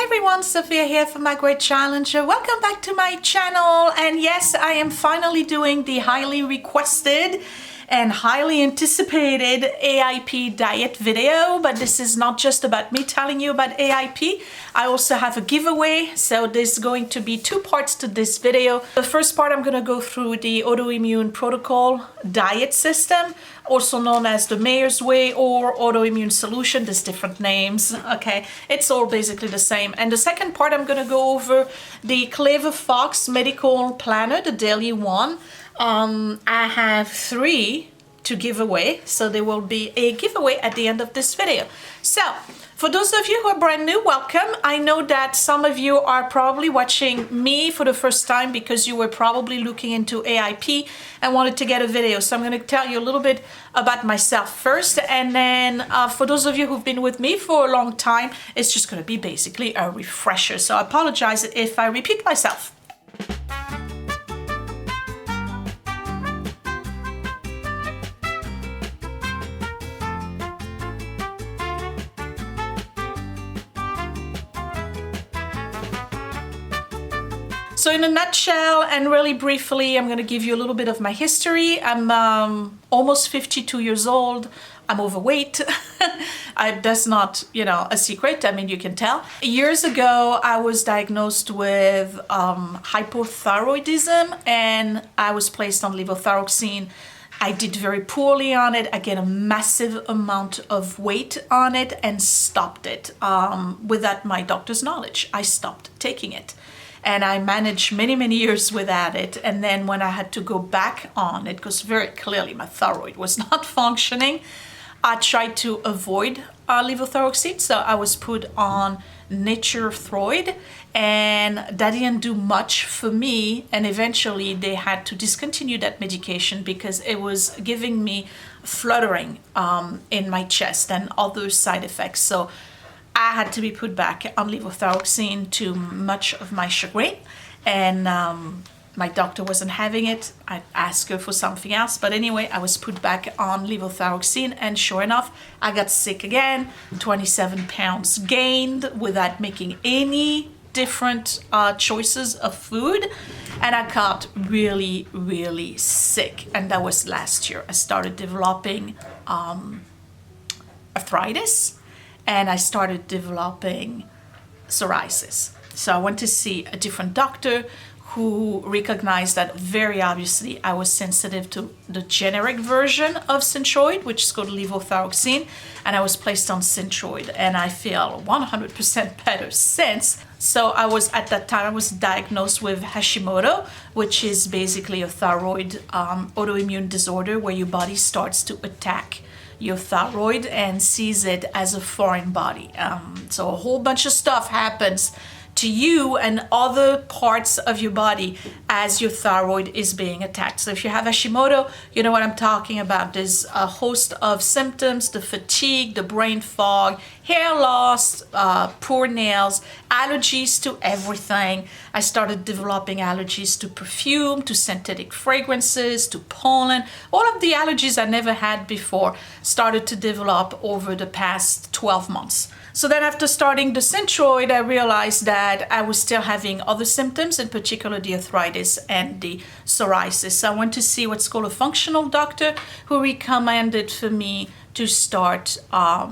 everyone, Sophia here from My Great Challenger. Welcome back to my channel. And yes, I am finally doing the highly requested and highly anticipated AIP diet video, but this is not just about me telling you about AIP. I also have a giveaway, so there's going to be two parts to this video. The first part, I'm going to go through the autoimmune protocol diet system, also known as the Mayor's Way or autoimmune solution. There's different names, okay? It's all basically the same. And the second part, I'm going to go over the Clever Fox medical planner, the daily one. I have 3 to give away, so there will be a giveaway at the end of this video. So for those of you who are brand new, welcome. I know that some of you are probably watching me for the first time because you were probably looking into AIP and wanted to get a video. So I'm going to tell you a little bit about myself first, and then for those of you who've been with me for a long time, it's just going to be basically a refresher. So I apologize if I repeat myself. So in a nutshell and really briefly, I'm going to give you a little bit of my history. I'm almost 52 years old. I'm overweight. That's not, a secret. I mean, you can tell. Years ago, I was diagnosed with hypothyroidism and I was placed on levothyroxine. I did very poorly on it. I gained a massive amount of weight on it and stopped it. Without my doctor's knowledge, I stopped taking it. And I managed many years without it. And then when I had to go back on it, because very clearly my thyroid was not functioning, I tried to avoid levothyroxine. So I was put on Thyroid, and that didn't do much for me. And eventually they had to discontinue that medication because it was giving me fluttering in my chest and other side effects. So I had to be put back on levothyroxine, to much of my chagrin, and my doctor wasn't having it. I asked her for something else, but anyway, I was put back on levothyroxine, and sure enough, I got sick again. 27 pounds gained without making any different choices of food, and I got really sick, and that was last year. I started developing arthritis, and I started developing psoriasis. So I went to see a different doctor who recognized that very obviously I was sensitive to the generic version of Synthroid, which is called levothyroxine, and I was placed on Synthroid, and I feel 100% better since. So at that time I was diagnosed with Hashimoto, which is basically a thyroid autoimmune disorder where your body starts to attack your thyroid and sees it as a foreign body. So a whole bunch of stuff happens to you and other parts of your body as your thyroid is being attacked. So if you have Hashimoto, you know what I'm talking about. There's a host of symptoms: the fatigue, the brain fog, hair loss, poor nails, allergies to everything. I started developing allergies to perfume, to synthetic fragrances, to pollen. All of the allergies I never had before started to develop over the past 12 months. So then after starting the Synthroid, I realized that I was still having other symptoms, in particular the arthritis and the psoriasis. So I went to see what's called a functional doctor, who recommended for me to start a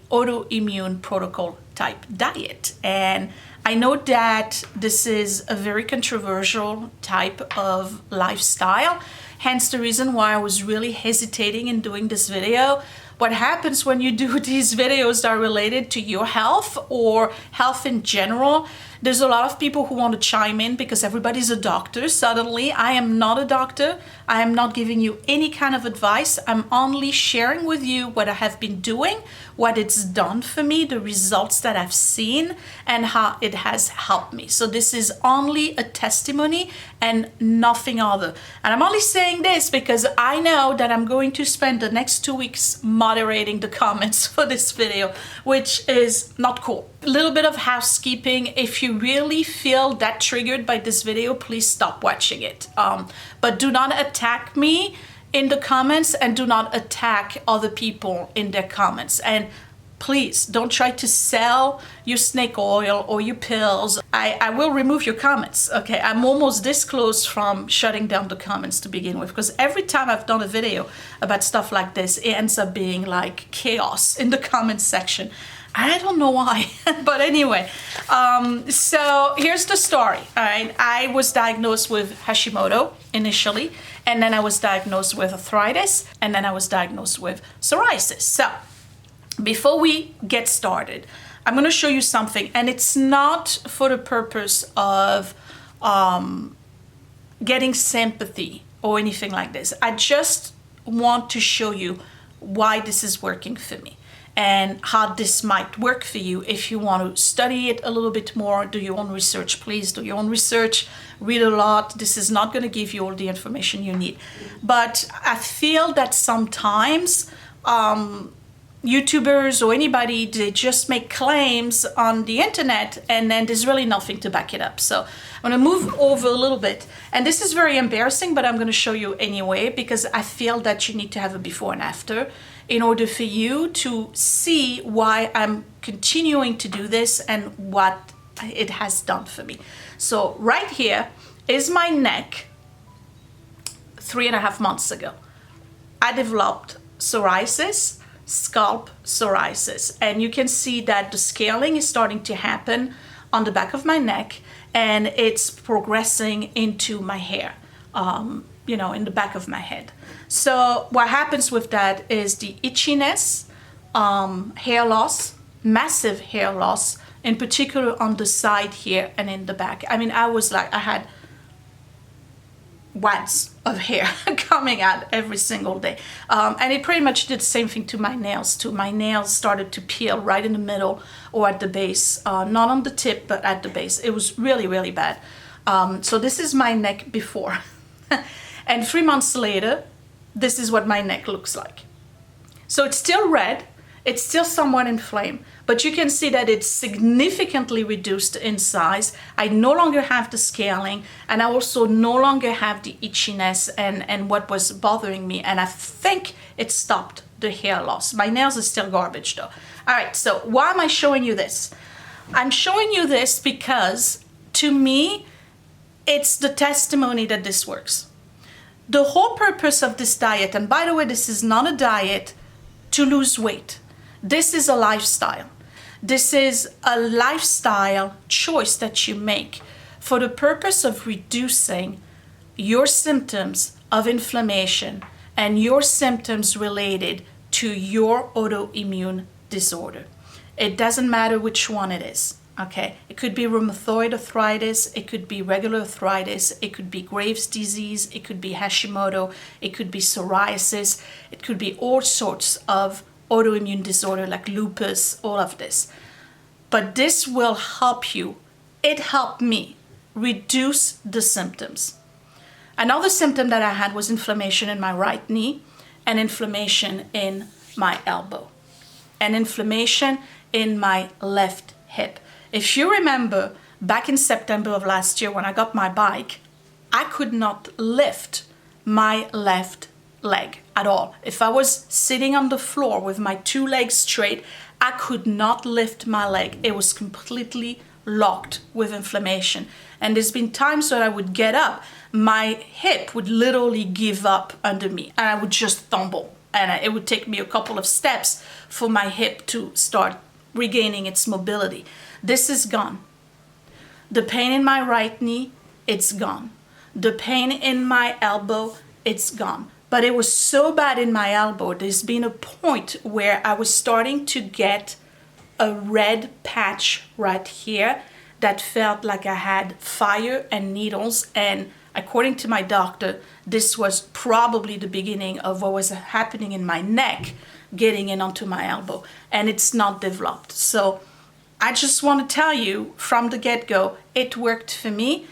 autoimmune protocol type diet. And I know that this is a very controversial type of lifestyle, hence the reason why I was really hesitating in doing this video. What happens when you do these videos that are related to your health or health in general, there's a lot of people who want to chime in because everybody's a doctor. Suddenly, I am not a doctor. I am not giving you any kind of advice. I'm only sharing with you what I have been doing, what it's done for me, the results that I've seen, and how it has helped me. So this is only a testimony and nothing other. And I'm only saying this because I know that I'm going to spend the next 2 weeks moderating the comments for this video, which is not cool. A little bit of housekeeping. If you really feel that triggered by this video, please stop watching it. But do not attack me in the comments, and do not attack other people in their comments. And please don't try to sell your snake oil or your pills. I will remove your comments, okay? I'm almost this close from shutting down the comments to begin with, because every time I've done a video about stuff like this, it ends up being like chaos in the comments section. I don't know why, but anyway, so here's the story, all right? I was diagnosed with Hashimoto initially, and then I was diagnosed with arthritis, and then I was diagnosed with psoriasis. So before we get started, I'm going to show you something, and it's not for the purpose of getting sympathy or anything like this. I just want to show you why this is working for me and how this might work for you. If you want to study it a little bit more, do your own research, please do your own research, read a lot. This is not going to give you all the information you need. But I feel that sometimes YouTubers or anybody, they just make claims on the internet and then there's really nothing to back it up. So I'm going to move over a little bit, and this is very embarrassing, but I'm going to show you anyway, because I feel that you need to have a before and after in order for you to see why I'm continuing to do this and what it has done for me. So right here is my neck 3.5 months ago. I developed psoriasis, scalp psoriasis, and you can see that the scaling is starting to happen on the back of my neck, and it's progressing into my hair, you know, in the back of my head. So what happens with that is the itchiness, hair loss, massive hair loss, in particular on the side here and in the back. I mean, I was like, I had wads of hair coming out every single day, and it pretty much did the same thing to my nails too. My nails started to peel right in the middle or at the base, not on the tip but at the base. It was really, really bad. So this is my neck before and 3 months later, this is what my neck looks like. So it's still red, it's still somewhat inflamed, but you can see that it's significantly reduced in size. I no longer have the scaling, and I also no longer have the itchiness and what was bothering me, and I think it stopped the hair loss. My nails are still garbage though. All right, so why am I showing you this? I'm showing you this because to me, it's the testimony that this works. The whole purpose of this diet, and by the way, this is not a diet to lose weight. This is a lifestyle. This is a lifestyle choice that you make for the purpose of reducing your symptoms of inflammation and your symptoms related to your autoimmune disorder. It doesn't matter which one it is. Okay, it could be rheumatoid arthritis, it could be regular arthritis, it could be Graves' disease, it could be Hashimoto, it could be psoriasis, it could be all sorts of autoimmune disorder like lupus, all of this. But this will help you. It helped me reduce the symptoms. Another symptom that I had was inflammation in my right knee and inflammation in my elbow and inflammation in my left hip. If you remember, back in September of last year when I got my bike, I could not lift my left leg at all. If I was sitting on the floor with my 2 legs straight, I could not lift my leg. It was completely locked with inflammation. And there's been times when I would get up, my hip would literally give up under me and I would just tumble. And it would take me a couple of steps for my hip to start regaining its mobility. This is gone. The pain in my right knee, it's gone. The pain in my elbow, it's gone. But it was so bad in my elbow, there's been a point where I was starting to get a red patch right here that felt like I had fire and needles. And according to my doctor, this was probably the beginning of what was happening in my neck, getting in onto my elbow. And it's not developed. So I just want to tell you from the get-go, it worked for me.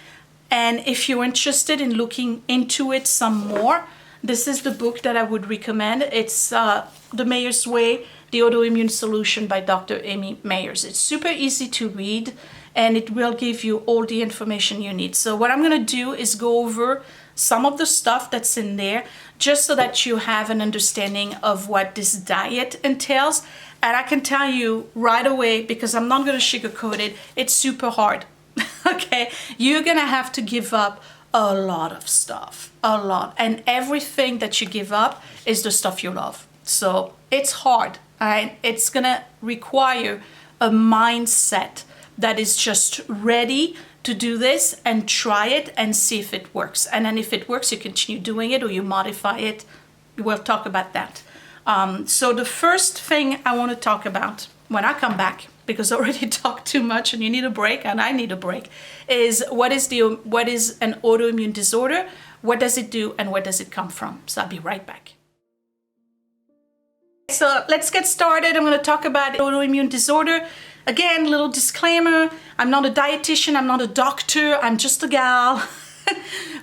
And if you're interested in looking into it some more, this is the book that I would recommend. It's The Mayer's Way, The Autoimmune Solution by Dr. Amy Mayers. It's super easy to read and it will give you all the information you need. So what I'm going to do is go over some of the stuff that's in there just so that you have an understanding of what this diet entails. And I can tell you right away, because I'm not going to sugarcoat it, it's super hard. Okay, you're going to have to give up a lot of stuff, a lot. And everything that you give up is the stuff you love. So it's hard, all right? It's going to require a mindset that is just ready to do this and try it and see if it works. And then if it works, you continue doing it or you modify it. We'll talk about that. So the first thing I want to talk about when I come back, because I already talked too much and you need a break and I need a break, is what is an autoimmune disorder, what does it do, and where does it come from? So I'll be right back. So let's get started. I'm going to talk about autoimmune disorder. Again, little disclaimer, I'm not a dietitian, I'm not a doctor, I'm just a gal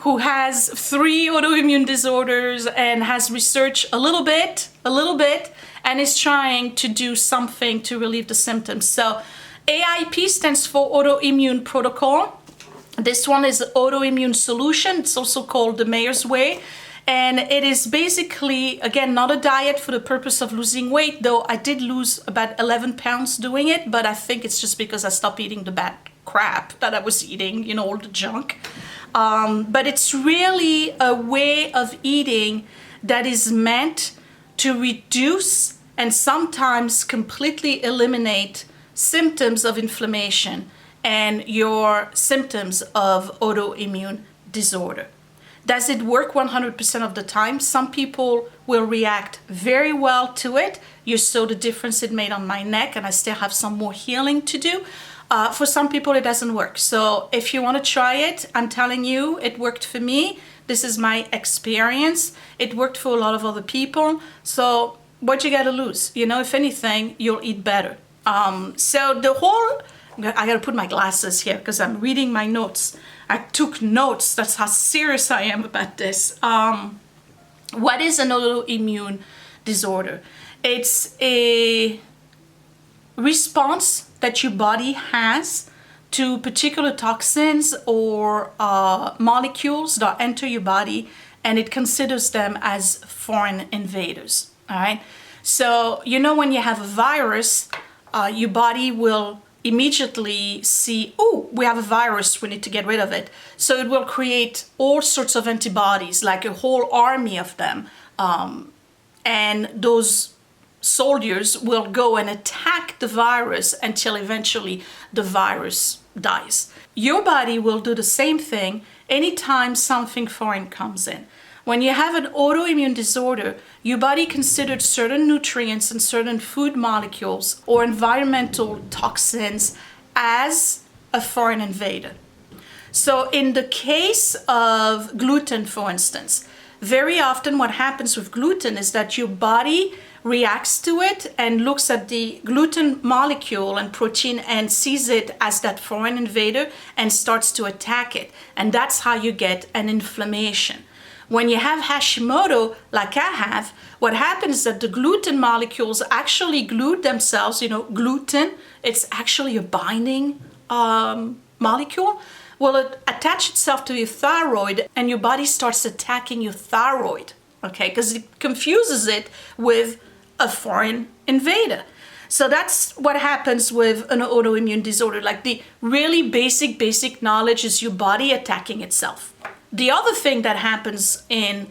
who has 3 autoimmune disorders and has researched a little bit, and is trying to do something to relieve the symptoms. So AIP stands for autoimmune protocol. This one is autoimmune solution. It's also called the Mayor's Way. And it is basically, again, not a diet for the purpose of losing weight, though I did lose about 11 pounds doing it, but I think it's just because I stopped eating the bad crap that I was eating, you know, all the junk. But it's really a way of eating that is meant to reduce and sometimes completely eliminate symptoms of inflammation and your symptoms of autoimmune disorder. Does it work 100% of the time? Some people will react very well to it. You saw the difference it made on my neck, and I still have some more healing to do. For some people, it doesn't work. So if you want to try it, I'm telling you, it worked for me. This is my experience. It worked for a lot of other people. So what you got to lose? You know, if anything, you'll eat better. So the whole... I gotta put my glasses here because I'm reading my notes. I took notes. That's how serious I am about this. What is an autoimmune disorder? It's a response that your body has to particular toxins or molecules that enter your body, and it considers them as foreign invaders. All right. So you know, when you have a virus, your body will immediately see, oh, we have a virus, we need to get rid of it. So it will create all sorts of antibodies, like a whole army of them. And those soldiers will go and attack the virus until eventually the virus dies. Your body will do the same thing anytime something foreign comes in. When you have an autoimmune disorder, your body considers certain nutrients and certain food molecules or environmental toxins as a foreign invader. So in the case of gluten, for instance, very often what happens with gluten is that your body reacts to it and looks at the gluten molecule and protein and sees it as that foreign invader and starts to attack it. And that's how you get an inflammation. When you have Hashimoto, like I have, what happens is that the gluten molecules actually glue themselves. You know, gluten, it's actually a binding molecule. Well, it attaches itself to your thyroid and your body starts attacking your thyroid, okay? Because it confuses it with a foreign invader. So that's what happens with an autoimmune disorder. Like the really basic knowledge is your body attacking itself. The other thing that happens in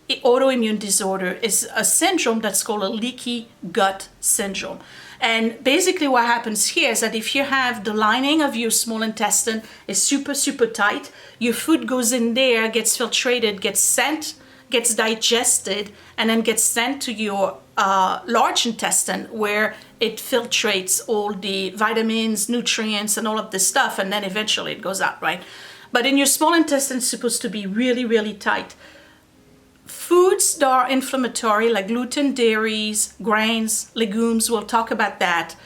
autoimmune disorder is a syndrome that's called a leaky gut syndrome. And basically what happens here is that if you have the lining of your small intestine is super tight, your food goes in there, gets filtrated, gets digested, and then gets sent to your large intestine where it filtrates all the vitamins, nutrients, and all of this stuff, and then eventually it goes out, right? But in your small intestine, it's supposed to be really tight. Foods that are inflammatory, like gluten, dairies, grains, legumes, we'll talk about that.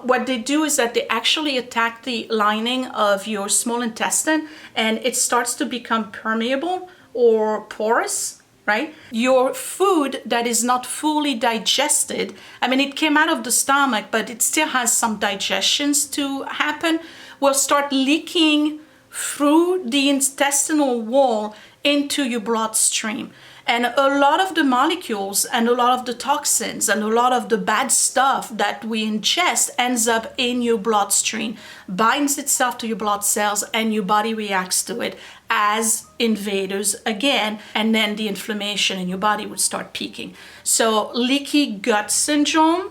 What they do is that they actually attack the lining of your small intestine and it starts to become permeable or porous, right? Your food that is not fully digested, I mean, it came out of the stomach, but it still has some digestions to happen, will start leaking through the intestinal wall into your bloodstream. And a lot of the molecules and a lot of the toxins and a lot of the bad stuff that we ingest ends up in your bloodstream, binds itself to your blood cells, and your body reacts to it as invaders again, and then the inflammation in your body would start peaking. So leaky gut syndrome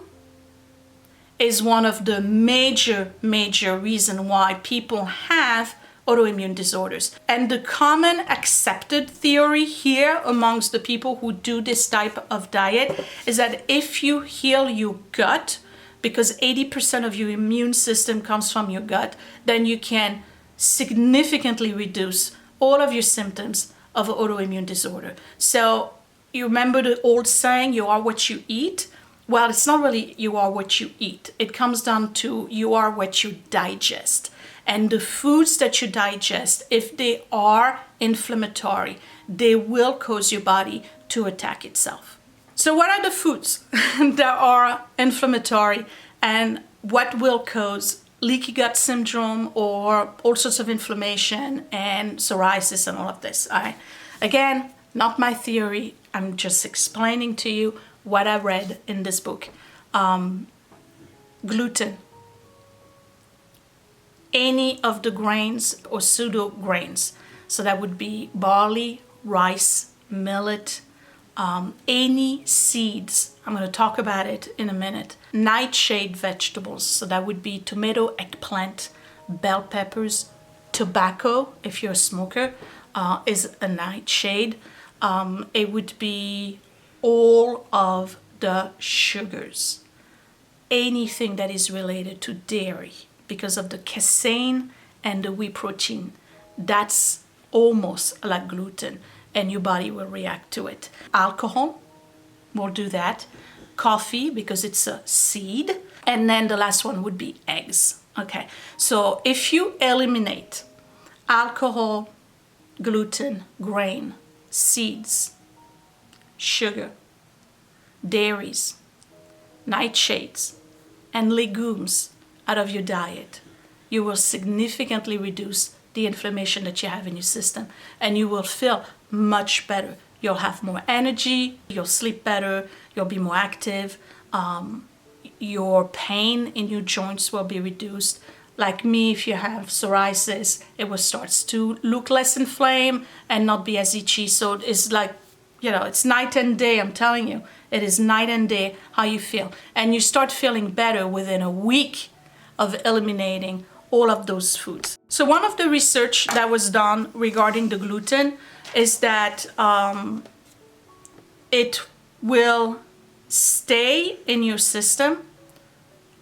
is one of the major reasons why people have autoimmune disorders. And the common accepted theory here amongst the people who do this type of diet is that if you heal your gut, because 80% of your immune system comes from your gut, then you can significantly reduce all of your symptoms of autoimmune disorder. So you remember the old saying, you are what you eat? Well, it's not really you are what you eat. It comes down to you are what you digest. And the foods that you digest, if they are inflammatory, they will cause your body to attack itself. So what are the foods that are inflammatory and what will cause leaky gut syndrome or all sorts of inflammation and psoriasis and all of this? Again, not my theory. I'm just explaining to you what I read in this book. Gluten. Any of the grains or pseudo grains. So that would be barley, rice, millet, any seeds. I'm going to talk about it in a minute. Nightshade vegetables. So that would be tomato, eggplant, bell peppers, tobacco, if you're a smoker, is a nightshade. It would be all of the sugars. Anything that is related to dairy, because of the casein and the whey protein. That's almost like gluten, and your body will react to it. Alcohol will do that. Coffee, because it's a seed. And then the last one would be eggs. Okay, so if you eliminate alcohol, gluten, grain, seeds, sugar, dairies, nightshades, and legumes out of your diet, you will significantly reduce the inflammation that you have in your system, and you will feel much better. You'll have more energy, you'll sleep better, you'll be more active, your pain in your joints will be reduced. Like me, if you have psoriasis, it will start to look less inflamed and not be as itchy. So it's like, it's night and day, I'm telling you. It is night and day how you feel. And you start feeling better within a week of eliminating all of those foods. So one of the research that was done regarding the gluten is that it will stay in your system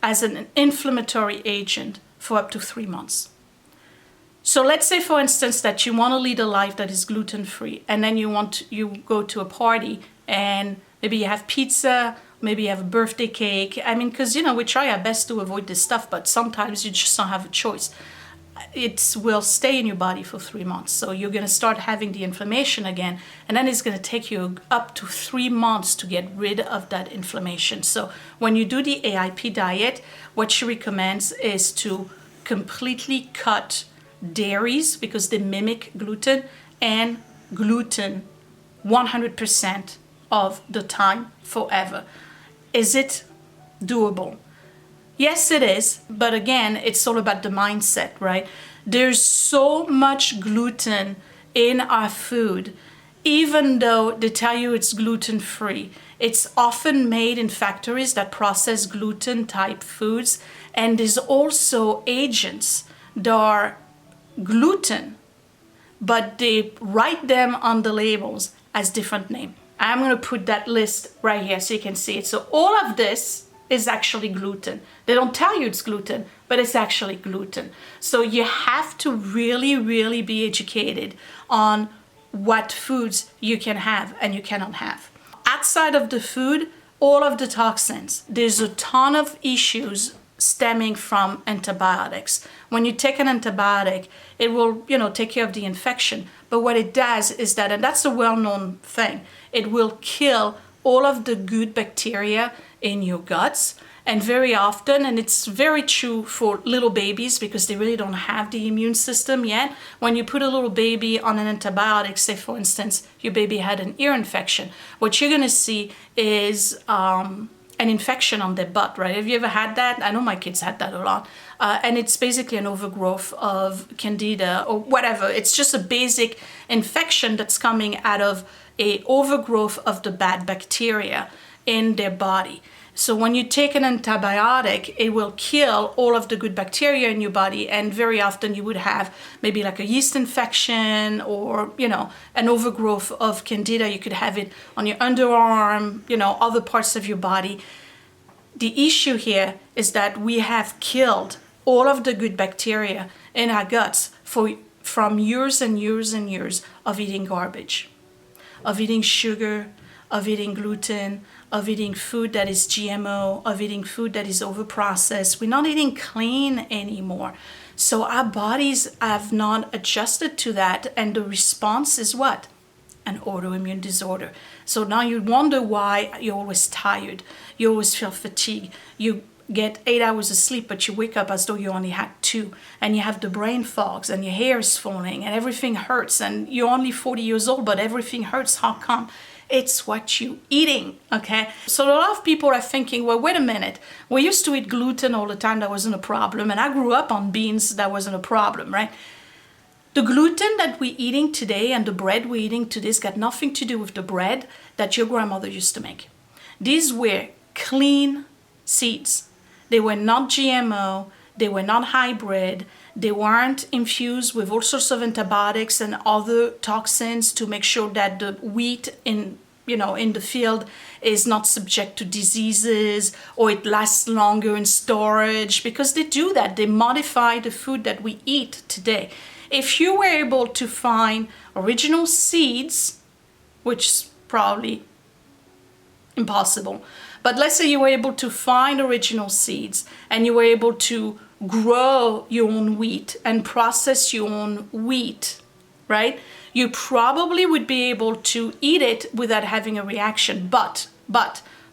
as an inflammatory agent for up to 3 months. So let's say, for instance, that you want to lead a life that is gluten-free, and then you go to a party and maybe you have pizza, maybe you have a birthday cake. I mean, because, we try our best to avoid this stuff, but sometimes you just don't have a choice. It will stay in your body for 3 months. So you're going to start having the inflammation again, and then it's going to take you up to 3 months to get rid of that inflammation. So when you do the AIP diet, what she recommends is to completely cut dairies, because they mimic gluten, and gluten 100% of the time forever. Is it doable? Yes, it is. But again, it's all about the mindset, right? There's so much gluten in our food, even though they tell you it's gluten-free. It's often made in factories that process gluten-type foods. And there's also agents that are gluten, but they write them on the labels as different names. I'm going to put that list right here so you can see it. So all of this is actually gluten. They don't tell you it's gluten, but it's actually gluten. So you have to really be educated on what foods you can have and you cannot have. Outside of the food, all of the toxins, there's a ton of issues stemming from antibiotics. When you take an antibiotic, it will, take care of the infection. But what it does is that, and that's a well-known thing, it will kill all of the good bacteria in your guts, And very often, and it's very true for little babies because they really don't have the immune system yet, when you put a little baby on an antibiotic, say for instance, your baby had an ear infection, what you're gonna see is an infection on their butt, right? Have you ever had that? I know my kids had that a lot. And it's basically an overgrowth of candida or whatever. It's just a basic infection that's coming out of a overgrowth of the bad bacteria in their body. So when you take an antibiotic, it will kill all of the good bacteria in your body, and very often you would have maybe like a yeast infection or, you know, an overgrowth of candida. You could have it on your underarm, you know, other parts of your body. The issue here is that we have killed all of the good bacteria in our guts from years and years and years of eating garbage, of eating sugar, of eating gluten, of eating food that is GMO, of eating food that is overprocessed. We're not eating clean anymore. So our bodies have not adjusted to that, and the response is what? An autoimmune disorder. So now you wonder why you're always tired, you always feel fatigued, you get 8 hours of sleep, but you wake up as though you only had 2, and you have the brain fogs, and your hair is falling, and everything hurts, and you're only 40 years old, but everything hurts. How come? It's what you're eating, okay? So a lot of people are thinking, well, wait a minute. We used to eat gluten all the time. That wasn't a problem. And I grew up on beans. That wasn't a problem, right? The gluten that we're eating today and the bread we're eating today has got nothing to do with the bread that your grandmother used to make. These were clean seeds. They were not GMO. They were not hybrid. They weren't infused with all sorts of antibiotics and other toxins to make sure that the wheat in the field is not subject to diseases or it lasts longer in storage, because they do that. They modify the food that we eat today. If you were able to find original seeds, which is probably impossible, but let's say you were able to find original seeds and you were able to grow your own wheat and process your own wheat, right? You probably would be able to eat it without having a reaction, but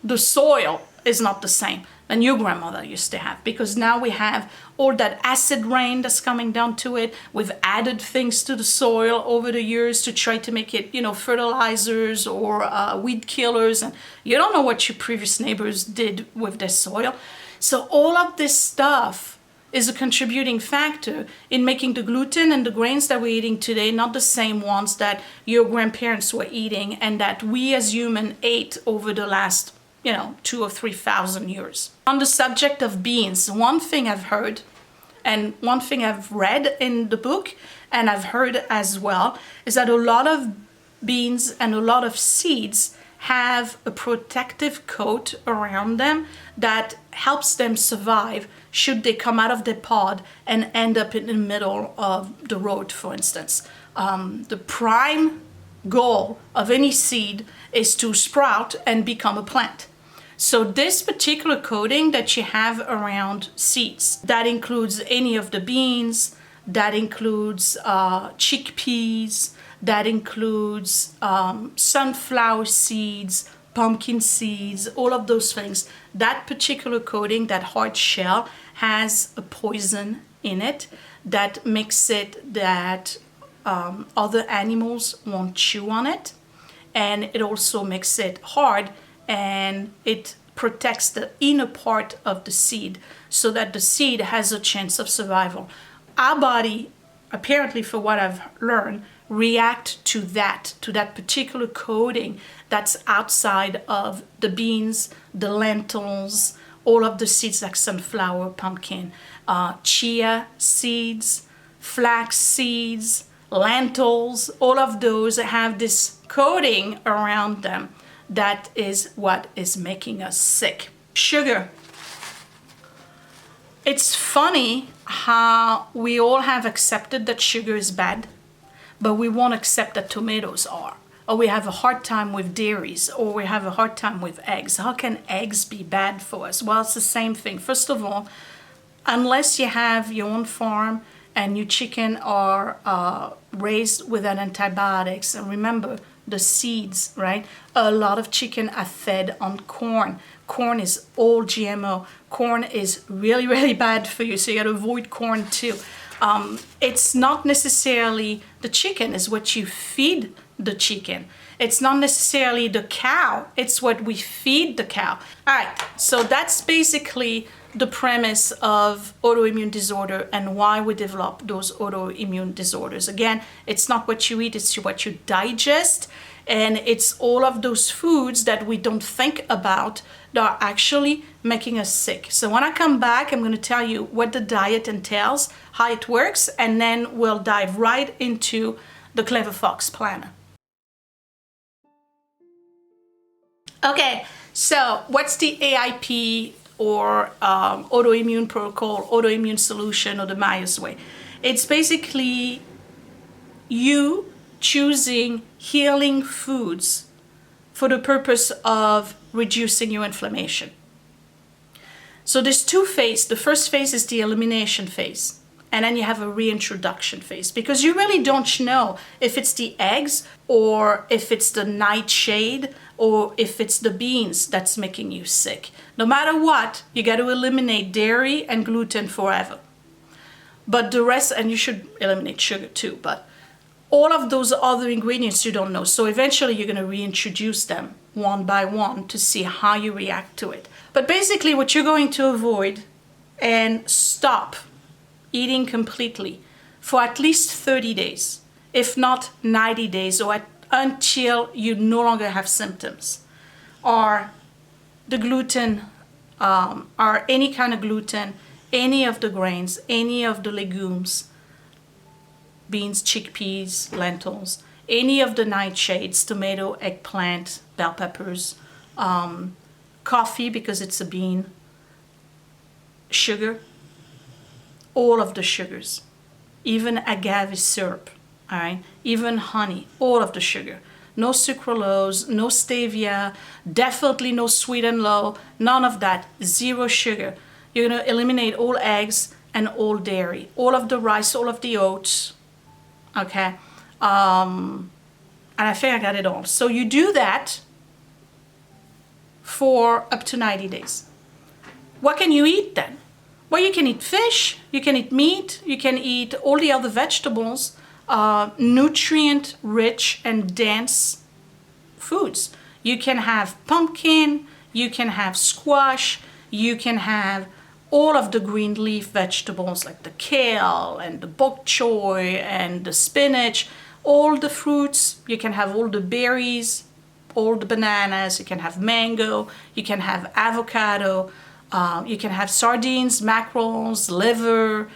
the soil is not the same than your grandmother used to have, because now we have all that acid rain that's coming down to it. We've added things to the soil over the years to try to make it, fertilizers or weed killers, and you don't know what your previous neighbors did with their soil. So all of this stuff is a contributing factor in making the gluten and the grains that we're eating today not the same ones that your grandparents were eating and that we as humans ate over the last 2,000 or 3,000 years. On the subject of beans, one thing I've heard and one thing I've read in the book and I've heard as well is that a lot of beans and a lot of seeds have a protective coat around them that helps them survive should they come out of their pod and end up in the middle of the road, for instance. The prime goal of any seed is to sprout and become a plant. So this particular coating that you have around seeds, that includes any of the beans, that includes chickpeas, that includes sunflower seeds, pumpkin seeds, all of those things. That particular coating, that hard shell, has a poison in it that makes it that other animals won't chew on it. And it also makes it hard, and it protects the inner part of the seed so that the seed has a chance of survival. Our body, apparently for what I've learned, react to that particular coating that's outside of the beans, the lentils, all of the seeds like sunflower, pumpkin, chia seeds, flax seeds, lentils, all of those have this coating around them that is what is making us sick. Sugar. It's funny how we all have accepted that sugar is bad, but we won't accept that tomatoes are. Or we have a hard time with dairies, or we have a hard time with eggs. How can eggs be bad for us? Well, it's the same thing. First of all, unless you have your own farm and your chicken are raised without antibiotics, and remember the seeds, right? A lot of chicken are fed on corn, corn is all GMO. Corn is really, really bad for you, so you got to avoid corn too. It's not necessarily the chicken, it's what you feed the chicken. It's not necessarily the cow, it's what we feed the cow. All right, so that's basically the premise of autoimmune disorder and why we develop those autoimmune disorders. Again, it's not what you eat, it's what you digest. And it's all of those foods that we don't think about that are actually making us sick. So when I come back, I'm going to tell you what the diet entails, how it works, and then we'll dive right into the Clever Fox Planner. Okay, so what's the AIP or autoimmune protocol, autoimmune solution, or the Myers way? It's basically you choosing healing foods for the purpose of reducing your inflammation. So there's two phases. The first phase is the elimination phase, and then you have a reintroduction phase, because you really don't know if it's the eggs or if it's the nightshade or if it's the beans that's making you sick. No matter what, you got to eliminate dairy and gluten forever. But the rest, and you should eliminate sugar too, but all of those other ingredients you don't know. So eventually you're going to reintroduce them one by one to see how you react to it. But basically what you're going to avoid and stop eating completely for at least 30 days, if not 90 days, or until you no longer have symptoms, are the gluten, or any kind of gluten, any of the grains, any of the legumes, beans, chickpeas, lentils, any of the nightshades, tomato, eggplant, bell peppers, coffee because it's a bean, sugar, all of the sugars, even agave syrup, all right, even honey, all of the sugar. No sucralose, no stevia, definitely no sweet and low, none of that, zero sugar. You're gonna eliminate all eggs and all dairy, all of the rice, all of the oats, okay? And I think I got it all. So you do that for up to 90 days. What can you eat then? Well, you can eat fish, you can eat meat, you can eat all the other vegetables, nutrient-rich and dense foods. You can have pumpkin, you can have squash, you can have all of the green leaf vegetables like the kale and the bok choy and the spinach, all the fruits. You can have all the berries, all the bananas, you can have mango, you can have avocado, you can have sardines, mackerels, liver,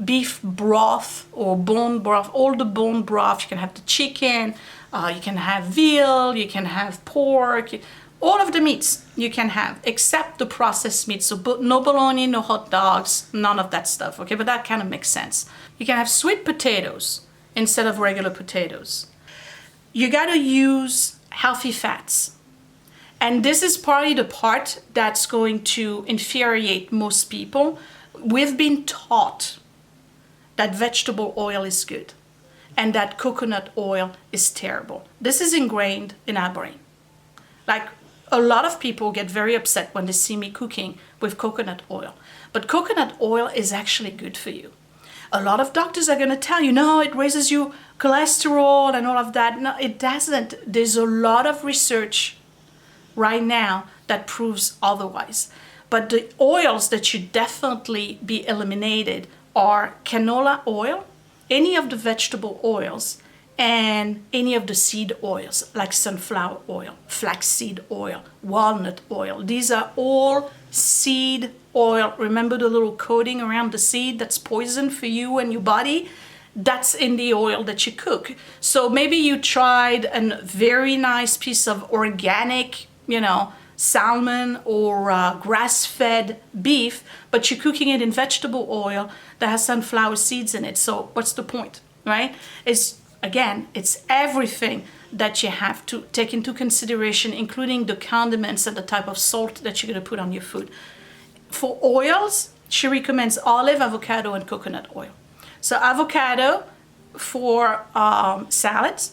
beef broth or bone broth, all the bone broth. You can have the chicken, you can have veal, you can have pork, all of the meats you can have, except the processed meats. So no bologna, no hot dogs, none of that stuff, okay? But that kind of makes sense. You can have sweet potatoes instead of regular potatoes. You gotta use healthy fats. And this is probably the part that's going to infuriate most people. We've been taught that vegetable oil is good and that coconut oil is terrible. This is ingrained in our brain. Like, a lot of people get very upset when they see me cooking with coconut oil. But coconut oil is actually good for you. A lot of doctors are going to tell you, no, it raises your cholesterol and all of that. No, it doesn't. There's a lot of research right now that proves otherwise. But the oils that should definitely be eliminated are canola oil, any of the vegetable oils, and any of the seed oils like sunflower oil, flaxseed oil, walnut oil. These are all seed oil. Remember the little coating around the seed that's poison for you and your body? That's in the oil that you cook. So maybe you tried a very nice piece of organic, salmon or grass-fed beef, but you're cooking it in vegetable oil that has sunflower seeds in it. So what's the point, right? It's everything that you have to take into consideration, including the condiments and the type of salt that you're going to put on your food. For oils, she recommends olive, avocado, and coconut oil. So avocado for salads,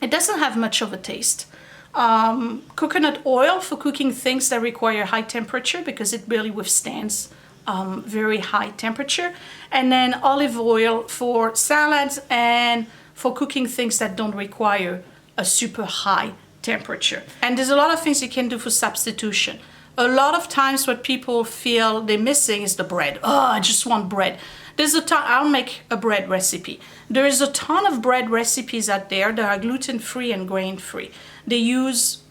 it doesn't have much of a taste. Coconut oil for cooking things that require high temperature because it really withstands very high temperature. And then olive oil for salads and for cooking things that don't require a super high temperature. And there's a lot of things you can do for substitution. A lot of times what people feel they're missing is the bread. Oh, I just want bread. There's a ton, I'll make a bread recipe. There is a ton of bread recipes out there that are gluten-free and grain-free. They use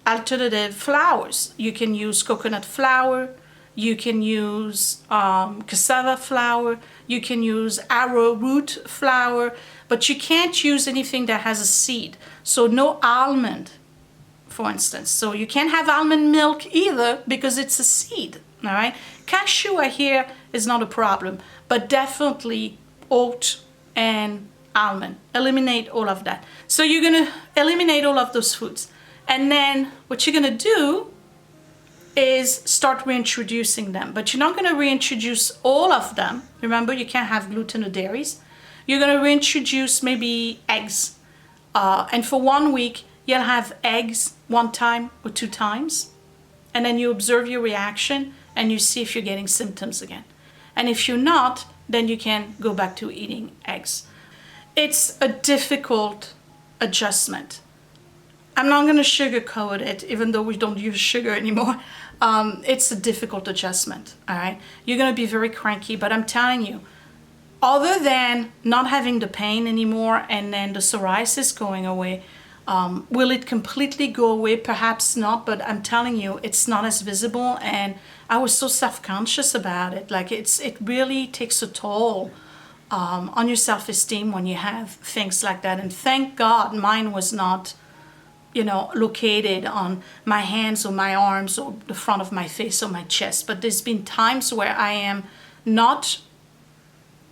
alternative flours. You can use coconut flour, you can use cassava flour, you can use arrowroot flour, but you can't use anything that has a seed. So no almond, for instance. So you can't have almond milk either because it's a seed, all right? Cashew, I hear, is not a problem, but definitely oat and almond. Eliminate all of that. So you're gonna eliminate all of those foods. And then what you're gonna do is start reintroducing them. But you're not gonna reintroduce all of them. Remember, you can't have gluten or dairies. You're gonna reintroduce maybe eggs. And for 1 week, you'll have eggs 1 time or 2 times. And then you observe your reaction and you see if you're getting symptoms again. And if you're not, then you can go back to eating eggs. It's a difficult adjustment. I'm not gonna sugarcoat it, even though we don't use sugar anymore. It's a difficult adjustment, all right? You're gonna be very cranky, but I'm telling you, other than not having the pain anymore and then the psoriasis going away, will it completely go away? Perhaps not, but I'm telling you, it's not as visible. And I was so self-conscious about it. Like it really takes a toll on your self-esteem when you have things like that. And thank God mine was not, you know, located on my hands or my arms or the front of my face or my chest. But there's been times where I am not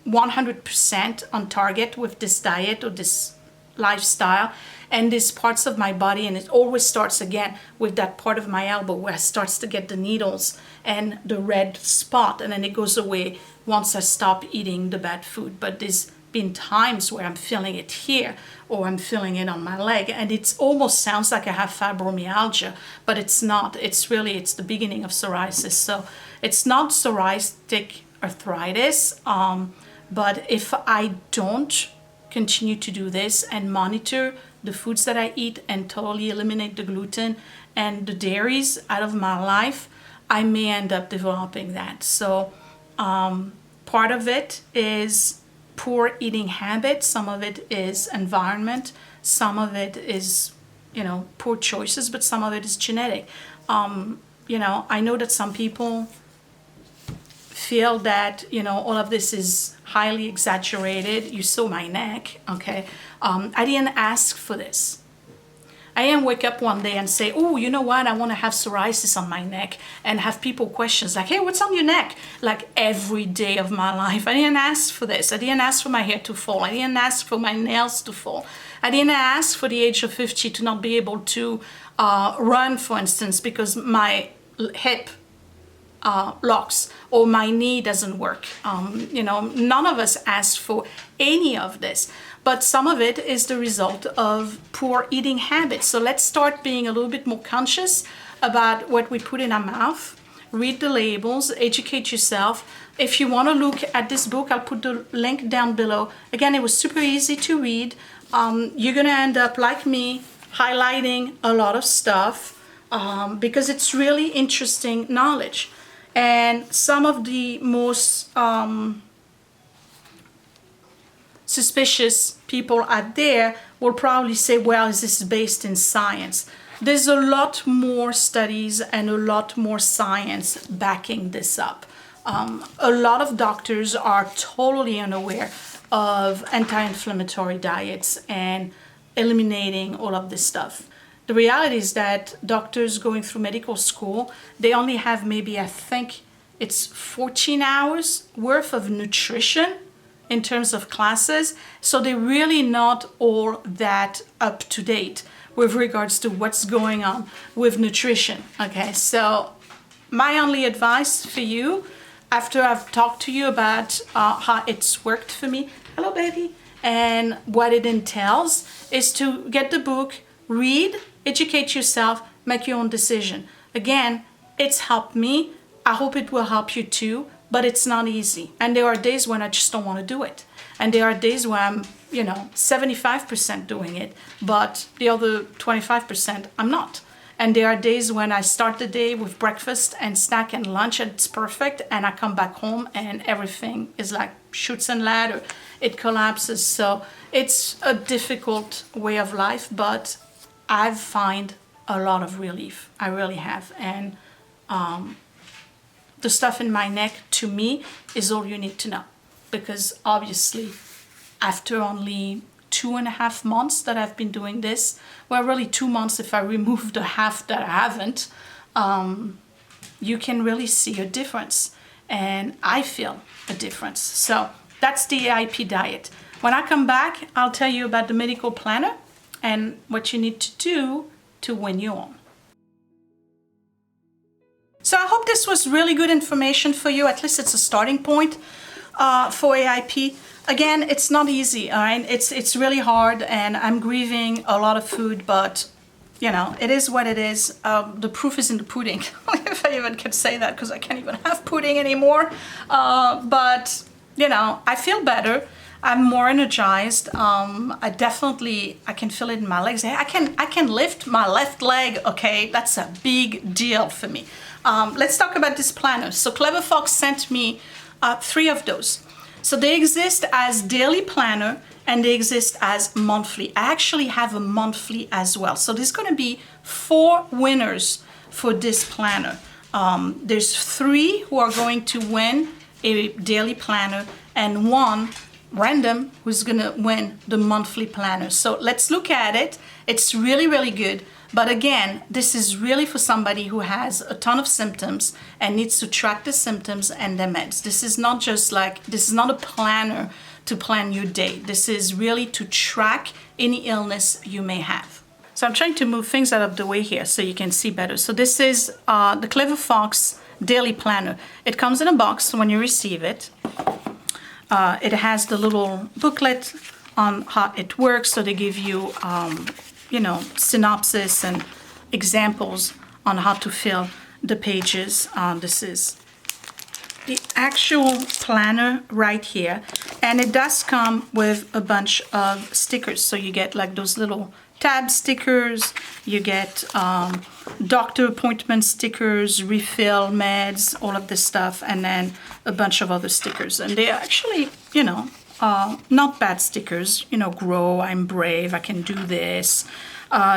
100% on target with this diet or this lifestyle, and these parts of my body, and it always starts again with that part of my elbow where it starts to get the needles and the red spot, and then it goes away once I stop eating the bad food. But there's been times where I'm feeling it here or I'm feeling it on my leg, and it almost sounds like I have fibromyalgia, but it's not. It's the beginning of psoriasis. So it's not psoriatic arthritis, but if I don't continue to do this and monitor the foods that I eat and totally eliminate the gluten and the dairies out of my life, I may end up developing that. So part of it is poor eating habits, some of it is environment, some of it is, you know, poor choices, but some of it is genetic. You know, I know that some people feel that, you know, all of this is highly exaggerated. You saw my neck, okay? I didn't ask for this. I didn't wake up one day and say, oh, you know what, I want to have psoriasis on my neck, and have people questions like, hey, what's on your neck? Like every day of my life. I didn't ask for this. I didn't ask for my hair to fall. I didn't ask for my nails to fall. I didn't ask for the age of 50 to not be able to run, for instance, because my hip locks or my knee doesn't work. You know, none of us asked for any of this, but some of it is the result of poor eating habits. So let's start being a little bit more conscious about what we put in our mouth. Read the labels, educate yourself. If you want to look at this book, I'll put the link down below. Again, it was super easy to read. You're gonna end up, like me, highlighting a lot of stuff because it's really interesting knowledge. And some of the most suspicious people out there will probably say, well, is this based in science? There's a lot more studies and a lot more science backing this up. A lot of doctors are totally unaware of anti-inflammatory diets and eliminating all of this stuff. The reality is that doctors going through medical school, they only have maybe, I think it's 14 hours worth of nutrition in terms of classes. So they're really not all that up to date with regards to what's going on with nutrition. Okay, so my only advice for you, after I've talked to you about how it's worked for me, hello baby, and what it entails, is to get the book, read, educate yourself, make your own decision. Again, it's helped me. I hope it will help you too, but it's not easy. And there are days when I just don't want to do it. And there are days where I'm, 75% doing it, but the other 25% I'm not. And there are days when I start the day with breakfast and snack and lunch and it's perfect, and I come back home and everything is like shoots and ladder. It collapses. So it's a difficult way of life, but I've found a lot of relief. I really have. And the stuff in my neck, to me, is all you need to know. Because obviously, after only 2.5 months that I've been doing this, well, really 2 months if I remove the half that I haven't, you can really see a difference. And I feel a difference. So that's the AIP diet. When I come back, I'll tell you about the medical planner and what you need to do to win your own. So I hope this was really good information for you. At least it's a starting point for AIP. Again, it's not easy, all right? It's really hard, and I'm grieving a lot of food, but it is what it is. The proof is in the pudding, if I even can say that, because I can't even have pudding anymore. But I feel better. I'm more energized. I can feel it in my legs. I can lift my left leg. Okay, that's a big deal for me. Let's talk about this planner. So Clever Fox sent me 3 of those. So they exist as daily planner and they exist as monthly. I actually have a monthly as well. So there's going to be 4 winners for this planner. There's 3 who are going to win a daily planner and 1 random who's going to win the monthly planner. So let's look at it. It's really, really good. But again, this is really for somebody who has a ton of symptoms and needs to track the symptoms and the meds. This is not a planner to plan your day. This is really to track any illness you may have. So I'm trying to move things out of the way here so you can see better. So this is the Clever Fox Daily Planner. It comes in a box when you receive it. It has the little booklet on how it works. So they give you synopsis and examples on how to fill the pages. This is the actual planner right here, and it does come with a bunch of stickers. So you get like those little tab stickers, you get doctor appointment stickers, refill meds, all of this stuff, and then a bunch of other stickers. And they're actually, not bad stickers. Grow, I'm brave, I can do this.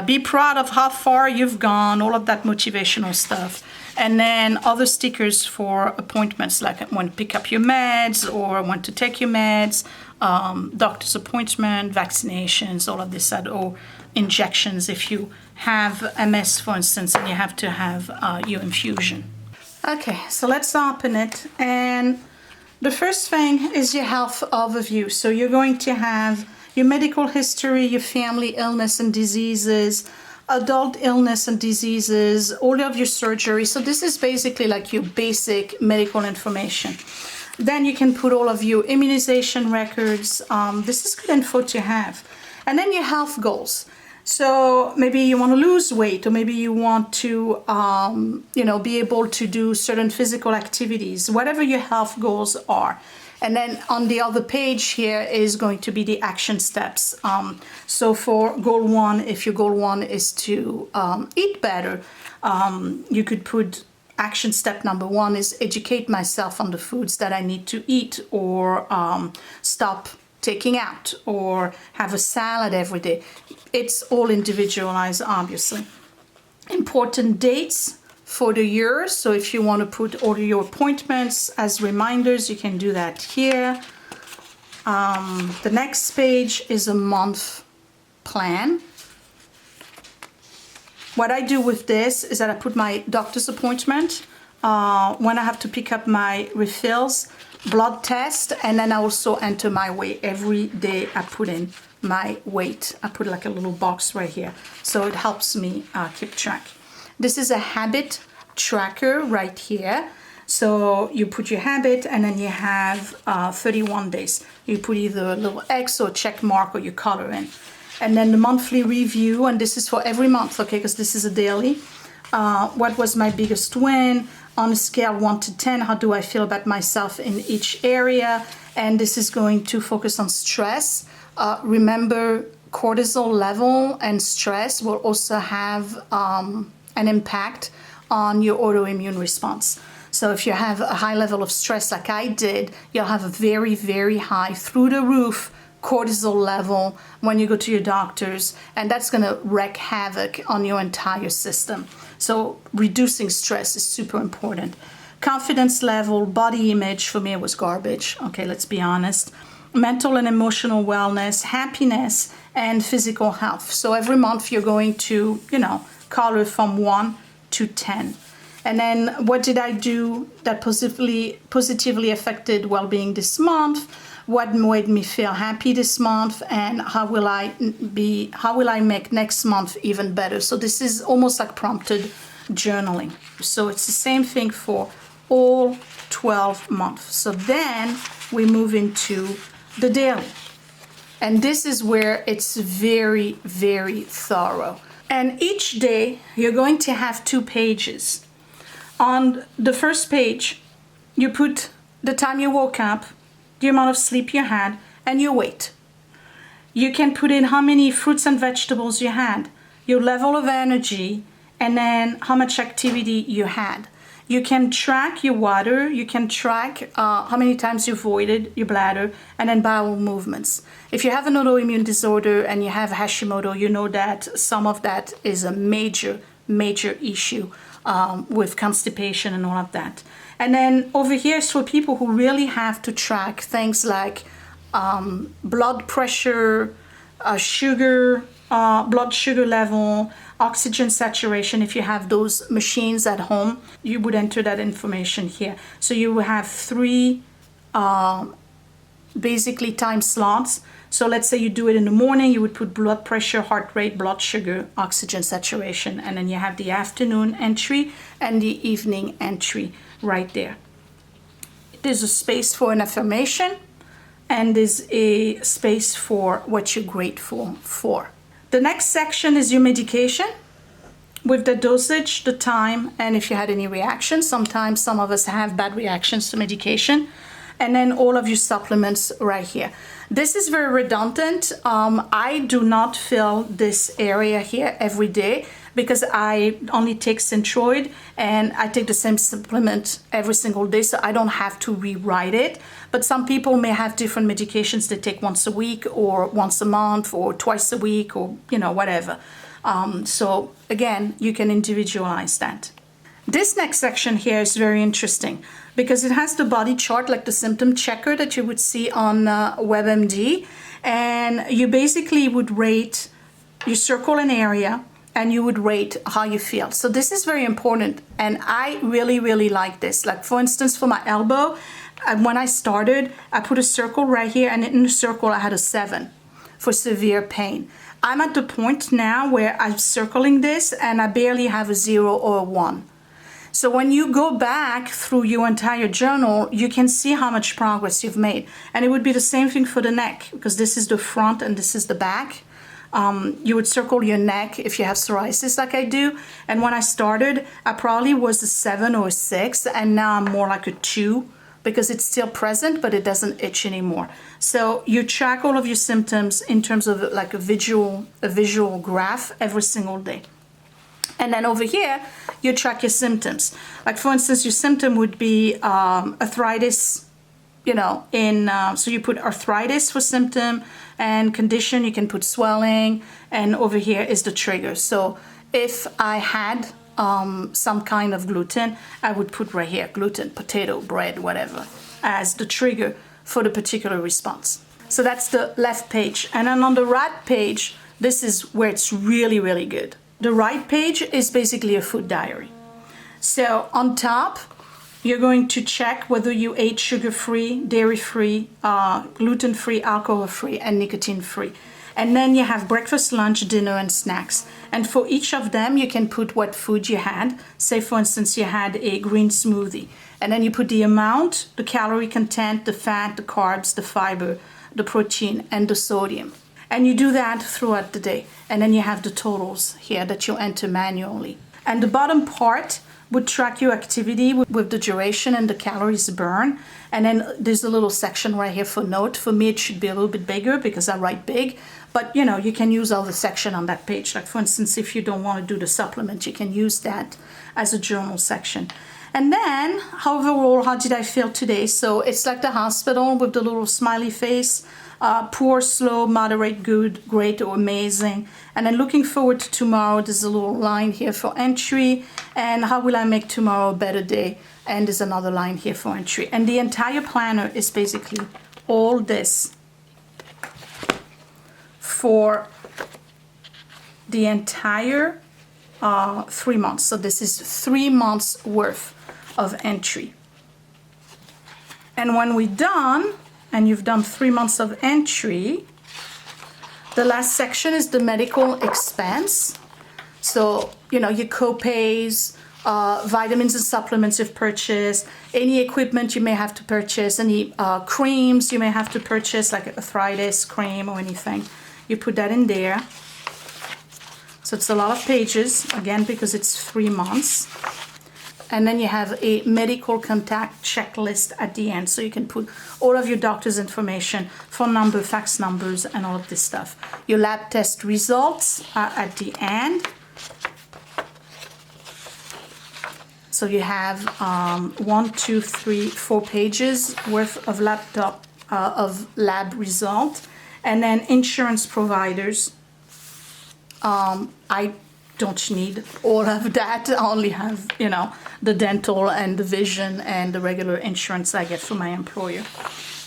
Be proud of how far you've gone, all of that motivational stuff. And then other stickers for appointments, like when to pick up your meds or when to take your meds, doctor's appointment, vaccinations, all of this, or injections if you have MS, for instance, and you have to have your infusion. Okay, so let's open it. And the first thing is your health overview. So you're going to have your medical history, your family illness and diseases, adult illness and diseases, all of your surgery. So this is basically like your basic medical information. Then you can put all of your immunization records. This is good info to have. And then your health goals. So maybe you want to lose weight, or maybe you want to, be able to do certain physical activities, whatever your health goals are. And then on the other page here is going to be the action steps. So for goal 1, if your goal 1 is to eat better, you could put action step number 1 is educate myself on the foods that I need to eat, or stop taking out, or have a salad every day. It's all individualized, obviously. Important dates for the year. So if you want to put all your appointments as reminders, you can do that here. The next page is a month plan. What I do with this is that I put my doctor's appointment, when I have to pick up my refills, blood test, and then I also enter my weight. Every day I put in my weight. I put like a little box right here. So it helps me keep track. This is a habit tracker right here. So you put your habit and then you have 31 days. You put either a little X or check mark or you color in. And then the monthly review, and this is for every month, okay, because this is a daily. What was my biggest win? On a scale 1 to 10, how do I feel about myself in each area? And this is going to focus on stress. Remember, cortisol level and stress will also have an impact on your autoimmune response. So if you have a high level of stress like I did, you'll have a very, very high, through the roof cortisol level when you go to your doctors, and that's going to wreak havoc on your entire system. So reducing stress is super important. Confidence level, body image, for me it was garbage. Okay, let's be honest. Mental and emotional wellness, happiness, and physical health. So every month you're going to, color from 1 to 10. And then what did I do that positively affected well-being this month? What made me feel happy this month, and how will I make next month even better? So this is almost like prompted journaling. So it's the same thing for all 12 months. So then we move into the daily. And this is where it's very, very thorough. And each day you're going to have 2 pages. On the first page, you put the time you woke up, the amount of sleep you had, and your weight. You can put in how many fruits and vegetables you had, your level of energy, and then how much activity you had. You can track your water, you can track how many times you voided your bladder, and then bowel movements. If you have an autoimmune disorder and you have Hashimoto, you know that some of that is a major, major issue with constipation and all of that. And then over here is for people who really have to track things like blood pressure, sugar, blood sugar level, oxygen saturation. If you have those machines at home, you would enter that information here. So you will have 3 basically time slots. So let's say you do it in the morning, you would put blood pressure, heart rate, blood sugar, oxygen saturation, and then you have the afternoon entry and the evening entry right there. There's a space for an affirmation, and there's a space for what you're grateful for. The next section is your medication with the dosage, the time, and if you had any reactions. Sometimes some of us have bad reactions to medication. And then all of your supplements right here. This is very redundant. I do not fill this area here every day because I only take Synthroid and I take the same supplement every single day, so I don't have to rewrite it. But some people may have different medications they take once a week or once a month or twice a week or, whatever. So again, you can individualize that. This next section here is very interesting because it has the body chart, like the symptom checker that you would see on WebMD. And you basically would rate, you circle an area and you would rate how you feel. So this is very important. And I really, really like this. Like for instance, for my elbow, when I started, I put a circle right here, and in the circle I had a 7 for severe pain. I'm at the point now where I'm circling this and I barely have a 0 or a 1. So when you go back through your entire journal, you can see how much progress you've made. And it would be the same thing for the neck, because this is the front and this is the back. You would circle your neck if you have psoriasis like I do. And when I started, I probably was a 7 or a 6, and now I'm more like a 2 because it's still present, but it doesn't itch anymore. So you track all of your symptoms in terms of like a visual graph every single day. And then over here, you track your symptoms. Like for instance, your symptom would be arthritis, so you put arthritis for symptom, and condition, you can put swelling, and over here is the trigger. So if I had some kind of gluten, I would put right here, gluten, potato, bread, whatever, as the trigger for the particular response. So that's the left page. And then on the right page, this is where it's really, really good. The right page is basically a food diary. So on top, you're going to check whether you ate sugar-free, dairy-free, gluten-free, alcohol-free, and nicotine-free. And then you have breakfast, lunch, dinner, and snacks. And for each of them, you can put what food you had. Say, for instance, you had a green smoothie. And then you put the amount, the calorie content, the fat, the carbs, the fiber, the protein, and the sodium. And you do that throughout the day. And then you have the totals here that you enter manually. And the bottom part would track your activity with the duration and the calories burned. And then there's a little section right here for note. For me, it should be a little bit bigger because I write big. But you know, you can use all the section on that page. Like for instance, if you don't want to do the supplement, you can use that as a journal section. And then, overall, how did I feel today? So it's like the hospital with the little smiley face. Poor, slow, moderate, good, great, or amazing. And then looking forward to tomorrow, there's a little line here for entry. And how will I make tomorrow a better day? And there's another line here for entry. And the entire planner is basically all this for the entire 3 months. So this is 3 months worth of entry. And when we're done, and you've done 3 months of entry, the last section is the medical expense. So, you know, your co-pays, vitamins and supplements you've purchased, any equipment you may have to purchase, any creams you may have to purchase, like arthritis cream or anything. You put that in there. So it's a lot of pages, again, because it's 3 months. And then you have a medical contact checklist at the end. So you can put all of your doctor's information, phone number, fax numbers, and all of this stuff. Your lab test results are at the end. So you have 1, 2, 3, 4 pages worth of lab result. And then insurance providers. I don't need all of that. I only have, you know, the dental and the vision and the regular insurance I get from my employer.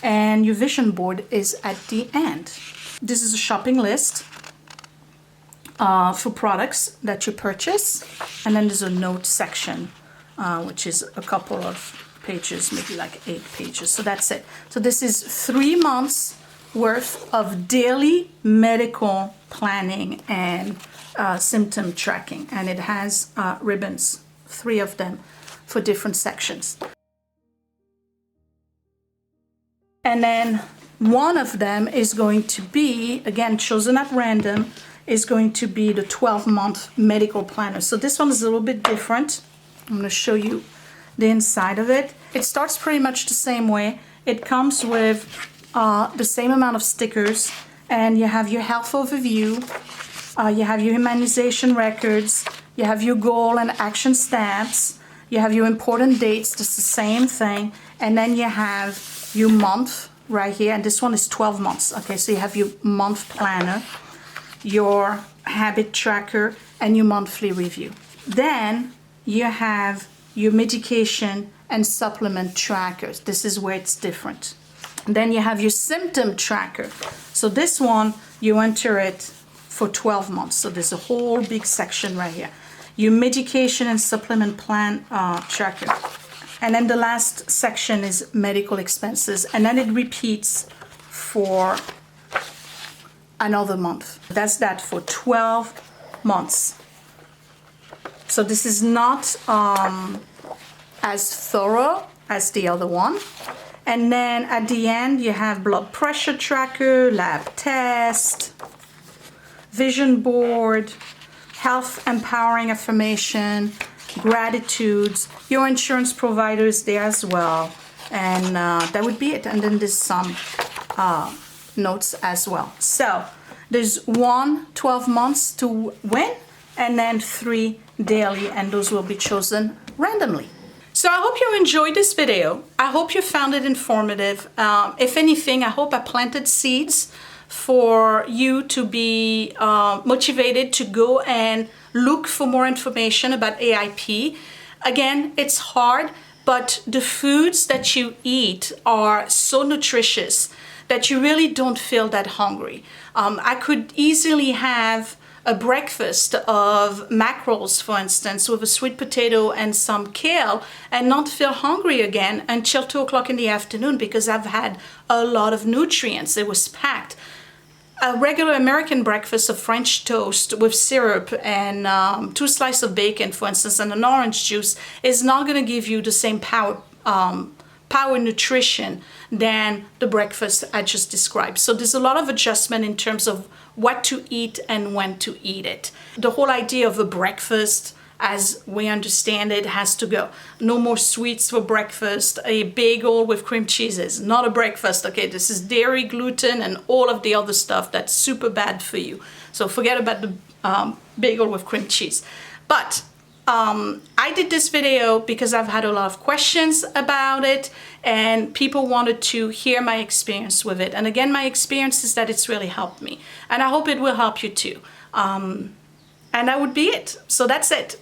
And your vision board is at the end. This is a shopping list for products that you purchase. And then there's a note section, which is a couple of pages, maybe like 8 pages. So that's it. So this is 3 months worth of daily medical planning and symptom tracking, and it has ribbons, 3 of them for different sections. And then one of them is going to be, again, chosen at random, is going to be the 12-month medical planner. So this one is a little bit different. I'm going to show you the inside of it. It starts pretty much the same way. It comes with the same amount of stickers, and you have your health overview, you have your immunization records, you have your goal and action stats, you have your important dates, just the same thing, and then you have your month right here, and this one is 12 months. Okay, so you have your month planner, your habit tracker, and your monthly review. Then you have your medication and supplement trackers. This is where it's different. Then you have your symptom tracker. So this one, you enter it for 12 months. So there's a whole big section right here. Your medication and supplement plan tracker. And then the last section is medical expenses. And then it repeats for another month. That's that for 12 months. So this is not as thorough as the other one. And then at the end, you have blood pressure tracker, lab test, vision board, health empowering affirmation, gratitudes, your insurance provider is there as well. And that would be it. And then there's some notes as well. So there's 12 months to win, and then 3 daily, and those will be chosen randomly. So I hope you enjoyed this video. I hope you found it informative. If anything, I hope I planted seeds for you to be motivated to go and look for more information about AIP. Again, it's hard, but the foods that you eat are so nutritious that you really don't feel that hungry. I could easily have a breakfast of mackerels, for instance, with a sweet potato and some kale, and not feel hungry again until 2 o'clock in the afternoon because I've had a lot of nutrients. It was packed. A regular American breakfast of French toast with syrup and 2 slices of bacon, for instance, and an orange juice is not going to give you the same power nutrition than the breakfast I just described. So there's a lot of adjustment in terms of what to eat and when to eat it. The whole idea of a breakfast, as we understand it, has to go. No more sweets for breakfast. A bagel with cream cheese is not a breakfast, okay? This is dairy, gluten, and all of the other stuff that's super bad for you. So forget about the bagel with cream cheese. But I did this video because I've had a lot of questions about it and people wanted to hear my experience with it. And again, my experience is that it's really helped me. And I hope it will help you too. And that would be it. So that's it.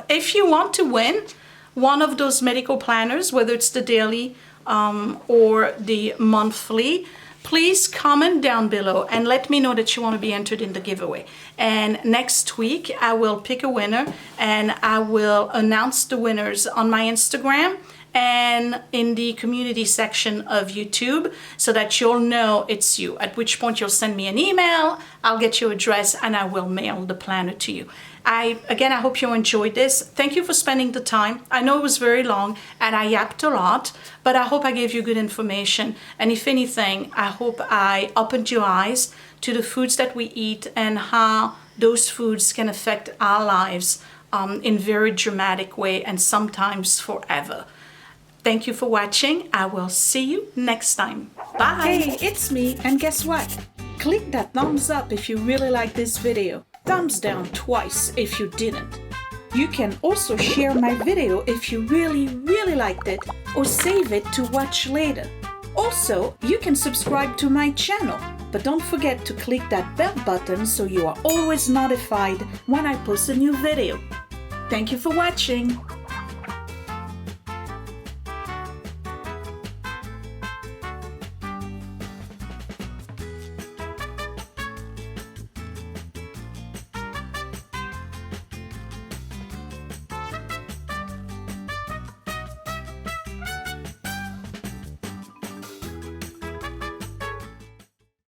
If you want to win one of those medical planners, whether it's the daily or the monthly, please comment down below and let me know that you want to be entered in the giveaway. And next week, I will pick a winner and I will announce the winners on my Instagram and in the community section of YouTube so that you'll know it's you, at which point you'll send me an email, I'll get your address, and I will mail the planner to you. Again, I hope you enjoyed this. Thank you for spending the time. I know it was very long and I yapped a lot, but I hope I gave you good information. And if anything, I hope I opened your eyes to the foods that we eat and how those foods can affect our lives in very dramatic way and sometimes forever. Thank you for watching. I will see you next time. Bye. Hey, it's me, and guess what? Click that thumbs up if you really like this video. Thumbs down twice if you didn't. You can also share my video if you really liked it or save it to watch later. Also, you can subscribe to my channel, but don't forget to click that bell button so you are always notified when I post a new video. Thank you for watching.